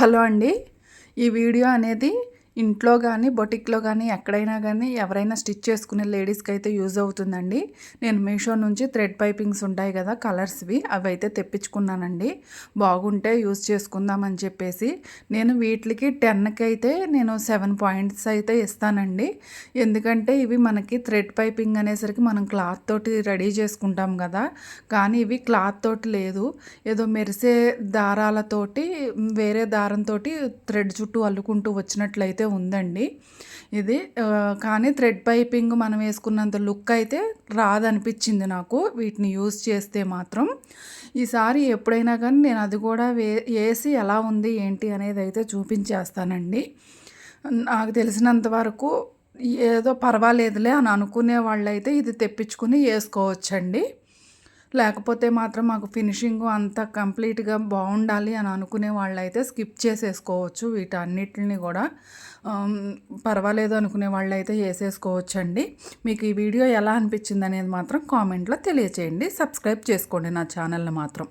Hello అండి. ఈ video అనేది ఇంట్లో కానీ బొటిక్లో కానీ ఎక్కడైనా కానీ ఎవరైనా స్టిచ్ చేసుకునే లేడీస్కి అయితే యూజ్ అవుతుందండి. నేను మీషో నుంచి థ్రెడ్ పైపింగ్స్ ఉంటాయి కదా కలర్స్వి, అవి అయితే తెప్పించుకున్నానండి. బాగుంటే యూజ్ చేసుకుందామని చెప్పేసి నేను వీటికి 10కి అయితే నేను 7 పాయింట్స్ అయితే ఇస్తానండి. ఎందుకంటే ఇవి మనకి థ్రెడ్ పైపింగ్ అనేసరికి మనం క్లాత్ తోటి రెడీ చేసుకుంటాం కదా, కానీ ఇవి క్లాత్ తోటి లేదు, ఏదో మెరిసే దారాలతోటి వేరే దారంతో థ్రెడ్ చుట్టూ అల్లుకుంటూ వచ్చినట్లయితే ఉందండి ఇది. కానీ థ్రెడ్ పైపింగ్ మనం వేసుకున్నంత లుక్ అయితే రాదనిపించింది నాకు వీటిని యూజ్ చేస్తే మాత్రం. ఈసారి ఎప్పుడైనా కానీ నేను అది కూడా వేసి ఎలా ఉంది ఏంటి అనేది అయితే చూపించేస్తానండి. నాకు తెలిసినంత వరకు ఏదో పర్వాలేదులే అని అనుకునే వాళ్ళైతే ఇది తెప్పించుకుని వేసుకోవచ్చండి. లేకపోతే మాత్రం మాకు ఫినిషింగు అంత కంప్లీట్గా బాగుండాలి అని అనుకునే వాళ్ళైతే స్కిప్ చేసేసుకోవచ్చు. వీటన్నిటిని కూడా పర్వాలేదు అనుకునే వాళ్ళైతే వేసేసుకోవచ్చండి. మీకు ఈ వీడియో ఎలా అనిపించింది అనేది మాత్రం కామెంట్లో తెలియచేయండి. సబ్స్క్రైబ్ చేసుకోండి నా ఛానల్ని మాత్రం.